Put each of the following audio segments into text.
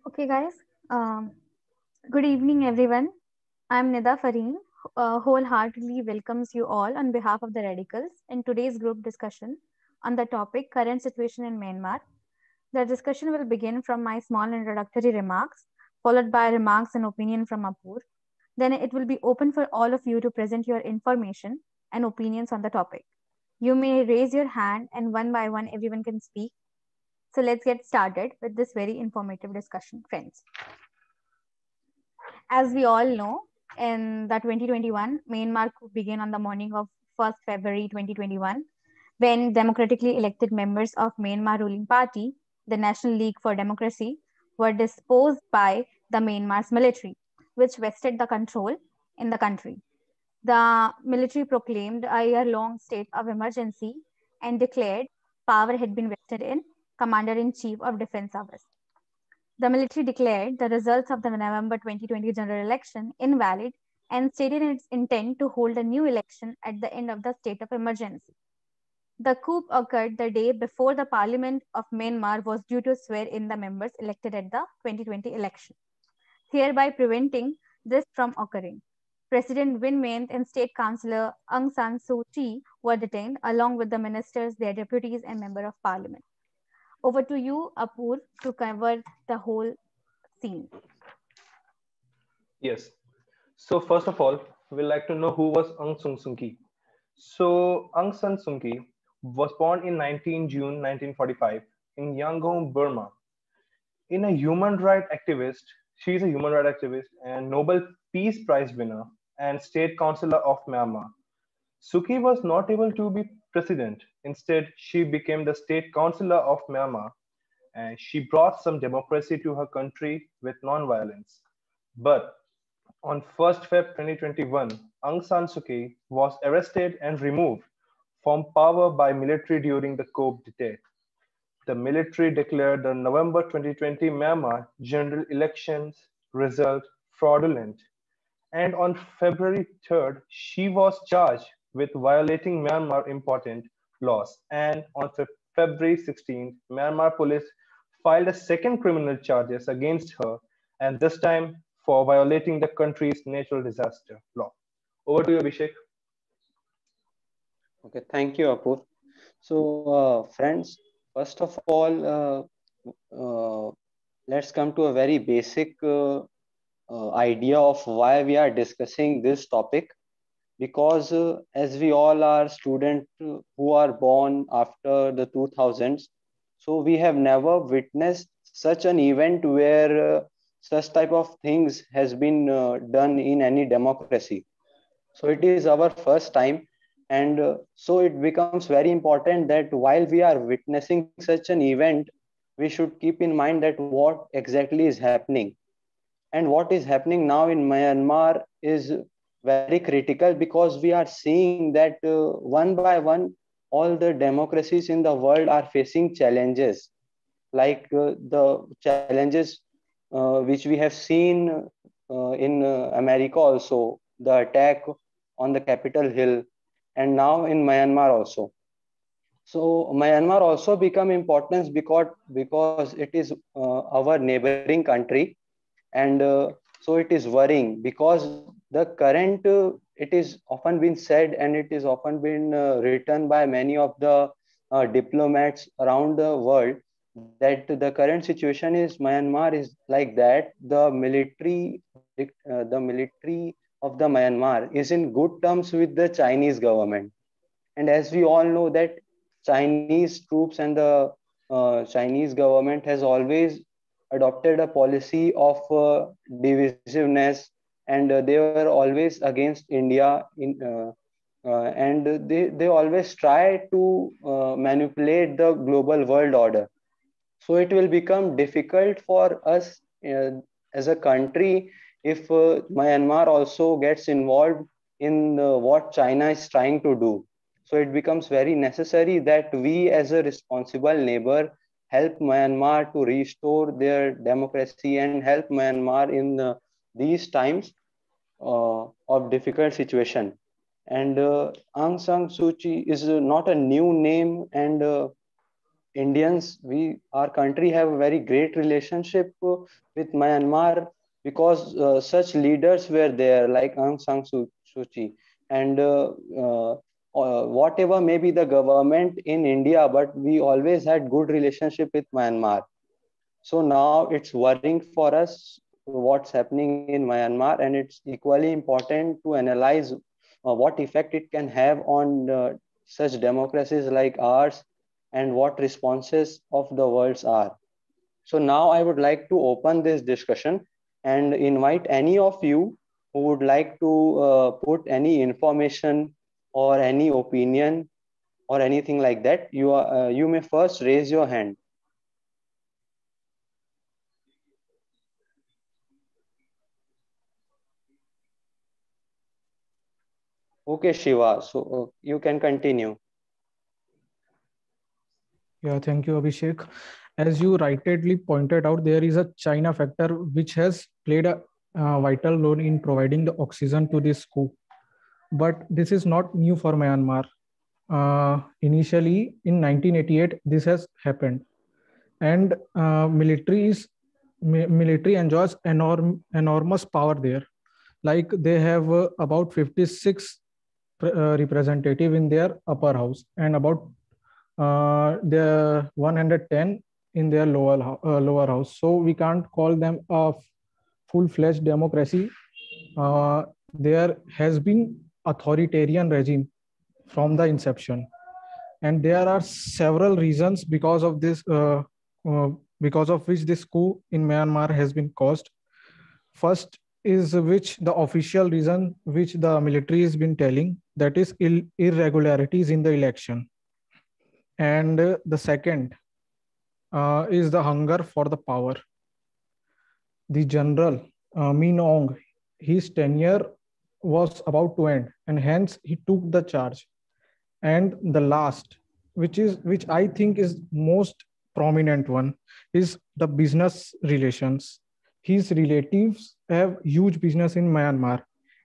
Okay, guys. Um, Good evening, everyone. I'm Nida Fareen. Wholeheartedly welcomes you all on behalf of the Radicals in today's group discussion on the topic current situation in Myanmar. The discussion will begin from my small introductory remarks, followed by remarks and opinion from Apur. Then it will be open for all of you to present your information and opinions on the topic. You may raise your hand, and one by one, everyone can speak. So let's get started with this very informative discussion, friends. As we all know, in the 2021, Myanmar coup began on the morning of 1st February 2021, when democratically elected members of Myanmar ruling party, the National League for Democracy, were disposed by the Myanmar's military, which vested the control in the country. The military proclaimed a year-long state of emergency and declared power had been vested in Commander-in-Chief of Defense Service. The military declared the results of the November 2020 general election invalid and stated its intent to hold a new election at the end of the state of emergency. The coup occurred the day before the Parliament of Myanmar was due to swear in the members elected at the 2020 election, thereby preventing this from occurring. President Win Myint and State Councillor Aung San Suu Kyi were detained, along with the ministers, their deputies, and member of parliament. Over to you, Apur, to cover the whole scene. Yes. So first of all, we'd like to know who was Aung San Suu Kyi. So Aung San Suu Kyi was born in 19 June 1945 in Yangon, Burma. In a human rights activist, she is a human rights activist and Nobel Peace Prize winner and State Councillor of Myanmar. Suki was not able to be president. Instead, she became the State Councillor of Myanmar and she brought some democracy to her country with non-violence. But on 1st Feb 2021, Aung San Suu Kyi was arrested and removed from power by military during the coup d'etat. The military declared the November 2020 Myanmar general elections result fraudulent, and on February 3rd, she was charged with violating Myanmar important laws. And on February 16th, Myanmar police filed a second criminal charges against her, and this time for violating the country's natural disaster law. Over to you, Abhishek. Okay, thank you, Apur. So, friends, first of all, let's come to a very basic idea of why we are discussing this topic. Because as we all are students who are born after the 2000s, so we have never witnessed such an event where such type of things has been done in any democracy. So it is our first time, and so it becomes very important that while we are witnessing such an event, we should keep in mind that what exactly is happening. And what is happening now in Myanmar is very critical, because we are seeing that one by one, all the democracies in the world are facing challenges, like the challenges which we have seen in America also, the attack on the Capitol Hill, and now in Myanmar also. So Myanmar also become important because it is our neighboring country, and so it is worrying because the current it is often been said, and it is often been written by many of the diplomats around the world, that the current situation is Myanmar is like that the military of the Myanmar is in good terms with the Chinese government. And as we all know that Chinese troops and the Chinese government has always adopted a policy of divisiveness, and they were always against India and they always try to manipulate the global world order. So it will become difficult for us as a country if Myanmar also gets involved in what China is trying to do. So it becomes very necessary that we as a responsible neighbor help Myanmar to restore their democracy and help Myanmar in these times of difficult situation. And Aung San Suu Kyi is not a new name, and Indians, our country have a very great relationship with Myanmar because such leaders were there like Aung San Suu Kyi, and whatever may be the government in India, but we always had good relationship with Myanmar. So now it's worrying for us what's happening in Myanmar, and it's equally important to analyze what effect it can have on such democracies like ours and what responses of the worlds are. So now I would like to open this discussion and invite any of you who would like to put any information or any opinion or anything like that. You may first raise your hand. Okay, Shiva. So you can continue. Yeah, thank you, Abhishek. As you rightly pointed out, there is a China factor which has played a vital role in providing the oxygen to this coup. But this is not new for Myanmar. Initially, in 1988, this has happened, and military enjoys enormous power there. Like they have about 56 representative in their upper house and about the 110 in their lower house. So we can't call them a full-fledged democracy. There has been authoritarian regime from the inception, and there are several reasons because of which this coup in Myanmar has been caused. First is which the official reason which the military has been telling, that is irregularities in the election. And the second is the hunger for the power. The general Min Aung, his tenure was about to end, and hence he took the charge. And the last, which I think is most prominent one, is the business relations. His relatives have huge business in Myanmar,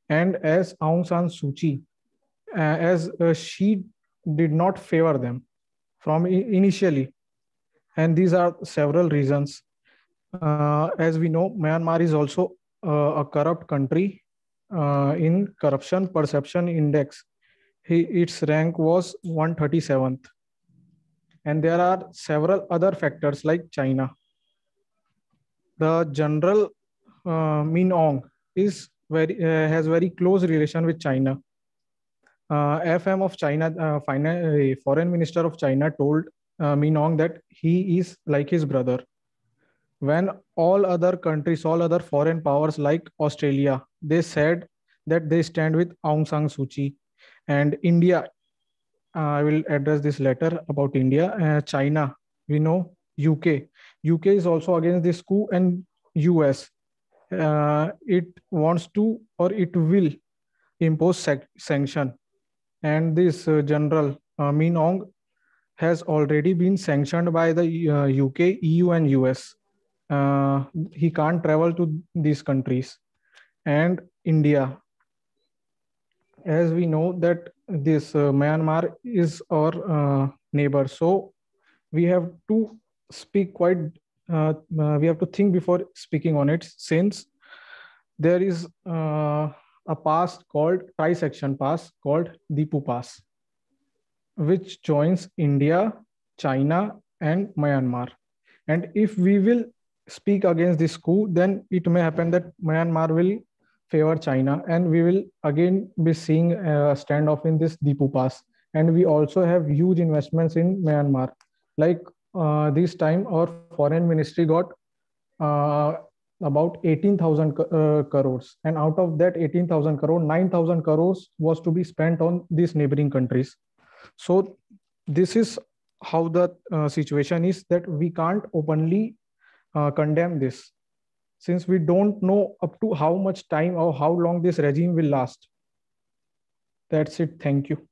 and as Aung San Suu Kyi, as she did not favor them from initially, and these are several reasons. As we know, Myanmar is also a corrupt country in corruption perception index. Its rank was 137th. And there are several other factors like China. The general Min Aung has very close relation with China. FM of China, foreign minister of China told Min Aung that he is like his brother. When all other countries, all other foreign powers like Australia, they said that they stand with Aung San Suu Kyi. And India, I will address this later about India. China, we know UK. UK is also against this coup, and US. It wants to or it will impose sanction. And this general Min Aung has already been sanctioned by the UK, EU, and US. He can't travel to these countries. And India, as we know that this Myanmar is our neighbor, so we have to speak we have to think before speaking on it, since there is a pass called tri-section pass called Dipu Pass, which joins India, China, and Myanmar. And if we will speak against this coup, then it may happen that Myanmar will favor China, and we will again be seeing a standoff in this Dipu Pass. And we also have huge investments in Myanmar. Like this time, our foreign ministry got about 18,000 crores. And out of that 18,000 crore, 9,000 crores was to be spent on these neighboring countries. So this is how the situation is, that we can't openly condemn this, since we don't know up to how much time or how long this regime will last. That's it. Thank you.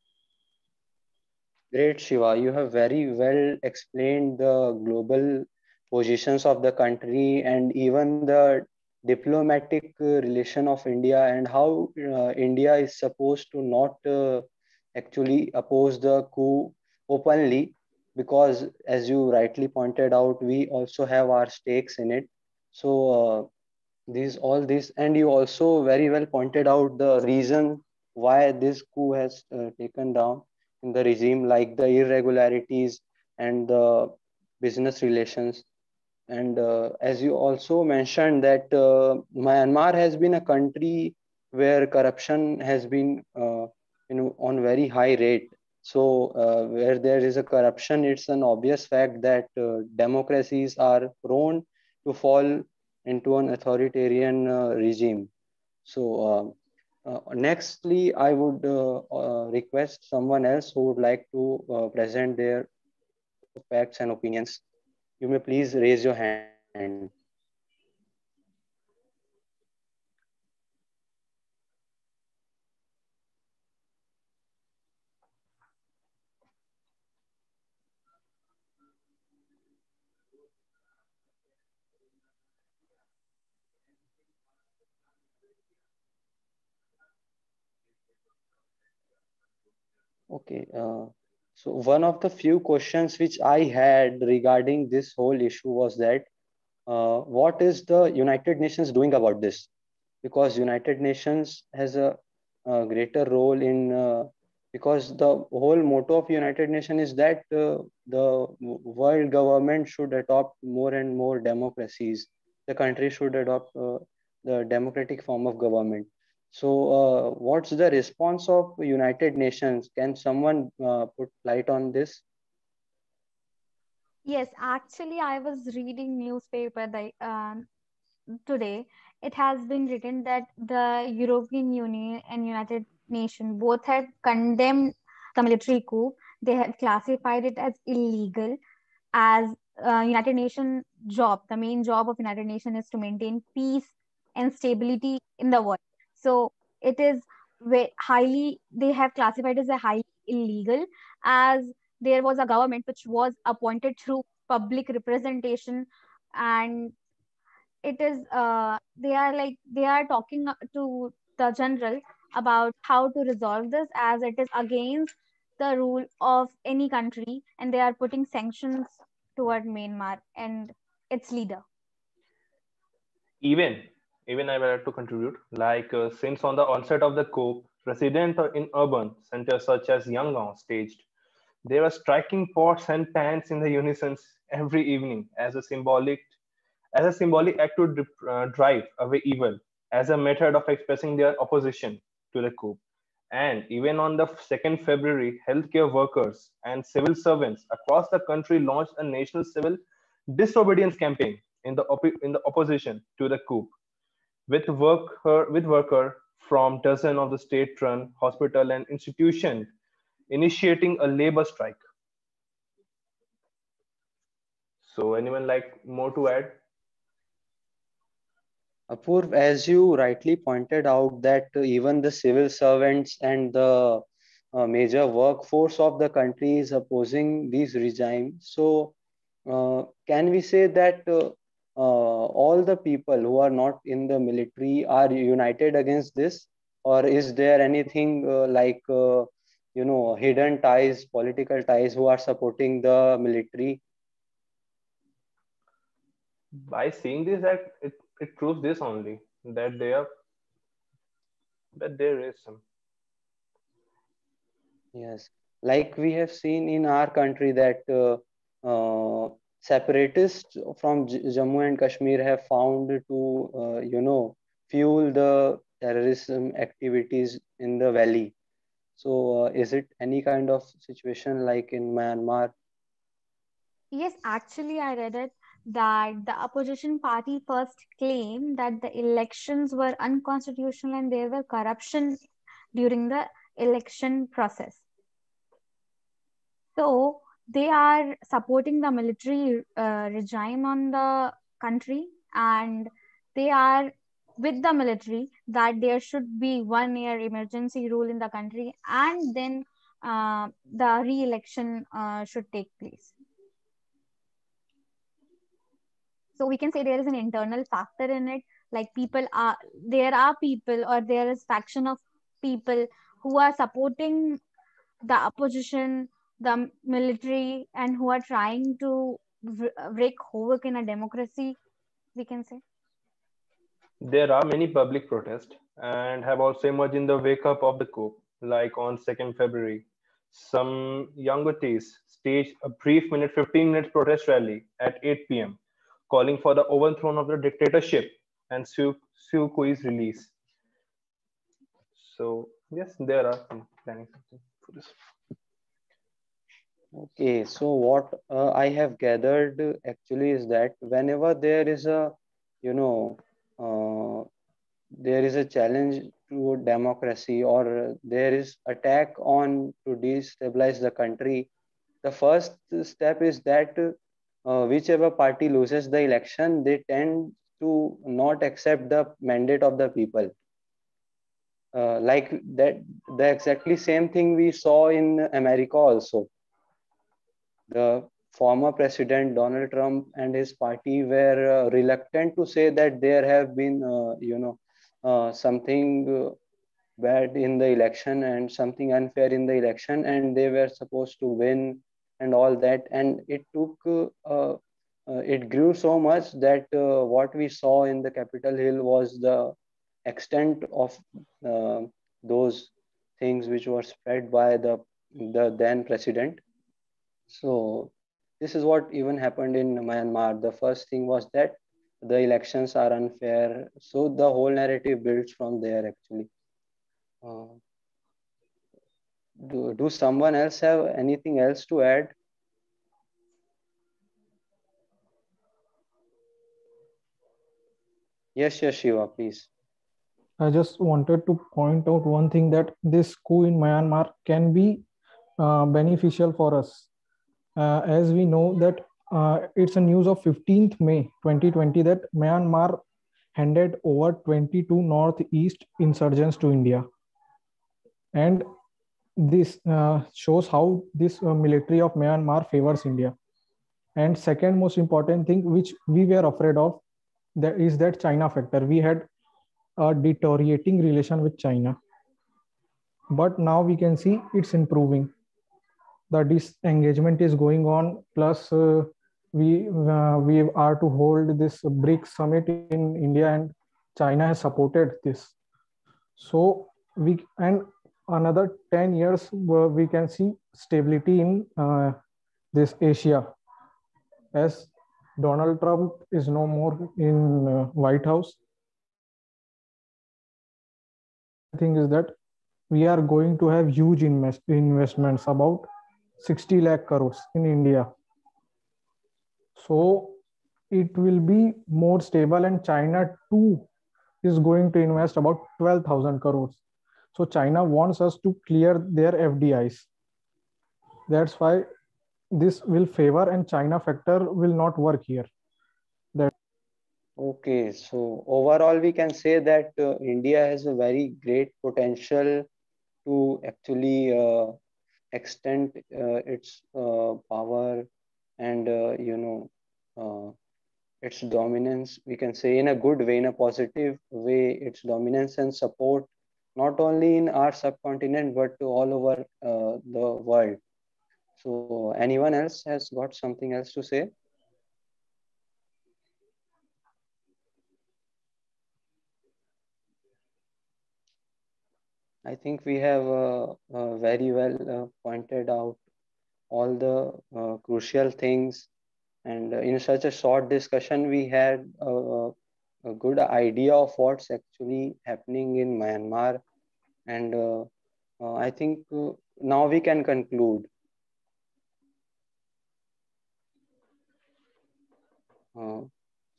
Great, Shiva. You have very well explained the global positions of the country and even the diplomatic relation of India, and how India is supposed to not actually oppose the coup openly, because as you rightly pointed out, we also have our stakes in it. So these all this, and you also very well pointed out the reason why this coup has taken down in the regime, like the irregularities and the business relations. And as you also mentioned that Myanmar has been a country where corruption has been on very high rate. So where there is a corruption, it's an obvious fact that democracies are prone to fall into an authoritarian regime. So nextly, I would request someone else who would like to present their facts and opinions. You may please raise your hand. Okay. So one of the few questions which I had regarding this whole issue was that what is the United Nations doing about this? Because United Nations has a greater role in because the whole motto of United Nations is that the world government should adopt more and more democracies. The country should adopt the democratic form of government. So, what's the response of United Nations? Can someone put light on this? Yes, actually, I was reading newspaper today. It has been written that the European Union and United Nations both had condemned the military coup. They had classified it as illegal, as United Nations job. The main job of United Nations is to maintain peace and stability in the world. So it is highly, they have classified as a highly illegal, as there was a government which was appointed through public representation, and it is they are talking to the general about how to resolve this, as it is against the rule of any country, and they are putting sanctions toward Myanmar and its leader. Even, even I would like to contribute. Like since on the onset of the coup, residents in urban centers such as Yangon staged, they were striking pots and pans in the unisons every evening as a symbolic act to drive away evil, as a method of expressing their opposition to the coup. And even on the 2nd February, healthcare workers and civil servants across the country launched a national civil disobedience campaign in the opposition to the coup, with worker from dozen of the state-run hospital and institution initiating a labor strike. So, anyone like more to add? Apurv, as you rightly pointed out, that even the civil servants and the major workforce of the country is opposing these regimes. So, can we say that all the people who are not in the military are united against this, or is there anything hidden ties, political ties, who are supporting the military? By seeing this, that it proves this only that they are that there is some. Yes, like we have seen in our country that separatists from Jammu and Kashmir have found to, fuel the terrorism activities in the valley. So, is it any kind of situation like in Myanmar? Yes, actually, I read it that the opposition party first claimed that the elections were unconstitutional and there were corruption during the election process. So they are supporting the military regime on the country, and they are with the military that there should be 1 year emergency rule in the country, and then the re-election should take place. So we can say there is an internal factor in it. Like there are people, or there is faction of people who are supporting the opposition the military and who are trying to wreak havoc in a democracy, we can say. There are many public protests and have also emerged in the wake up of the coup, like on 2nd February. Some Yangotis staged a brief 15 minute protest rally at 8 p.m., calling for the overthrow of the dictatorship and Suu Kyi's release. So, yes, there are some planning something for this. Okay, so what I have gathered actually is that whenever there is a, you know, uh, there is a challenge to democracy or there is attack on to destabilize the country, the first step is that whichever party loses the election, they tend to not accept the mandate of the people. Like that, the exactly same thing we saw in America also. The former president Donald Trump and his party were reluctant to say that there have been, something bad in the election and something unfair in the election, and they were supposed to win and all that. And it took, it grew so much that what we saw in the Capitol Hill was the extent of uh, those things which were spread by the then president. So this is what even happened in Myanmar. The first thing was that the elections are unfair. So the whole narrative builds from there actually. Uh, do someone else have anything else to add? Yes, yes, Shiva, please. I just wanted to point out one thing, that this coup in Myanmar can be beneficial for us. As we know that it's a news of 15th May 2020 that Myanmar handed over 22 northeast insurgents to India. And this shows how this military of Myanmar favors India. And second most important thing which we were afraid of, that is that China factor. We had a deteriorating relation with China, but now we can see it's improving. The disengagement is going on. Plus, we are to hold this BRICS summit in India, and China has supported this. So we, and another 10 years we can see stability in this Asia, as Donald Trump is no more in White House. The thing is that we are going to have huge investments, about 60 lakh crores in India. So it will be more stable, and China too is going to invest about 12,000 crores. So China wants us to clear their FDIs. That's why this will favor, and China factor will not work here. That Okay, so overall, we can say that India has a very great potential to actually extend its power and its dominance, we can say, in a good way, in a positive way, its dominance and support not only in our subcontinent but to all over the world. So anyone else has got something else to say? I think we have very well pointed out all the crucial things, and in such a short discussion we had a good idea of what's actually happening in Myanmar. And I think now we can conclude. Uh,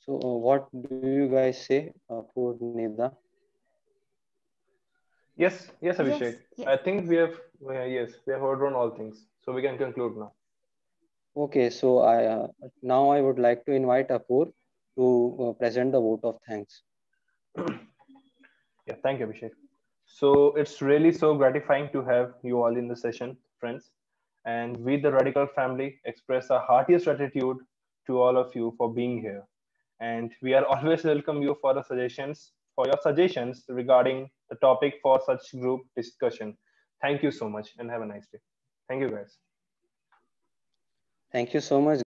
what do you guys say, Purnida? Yes, Yes, Abhishek. yes. I think we have, yes, we have heard on all things. So we can conclude now. Okay, so now I would like to invite Apur to present the vote of thanks. Yeah, thank you, Abhishek. So it's really so gratifying to have you all in the session, friends. And we, the Radical family, express our heartiest gratitude to all of you for being here. And we are always welcome you for your suggestions regarding the topic for such group discussion. Thank you so much and have a nice day. Thank you, guys. Thank you so much.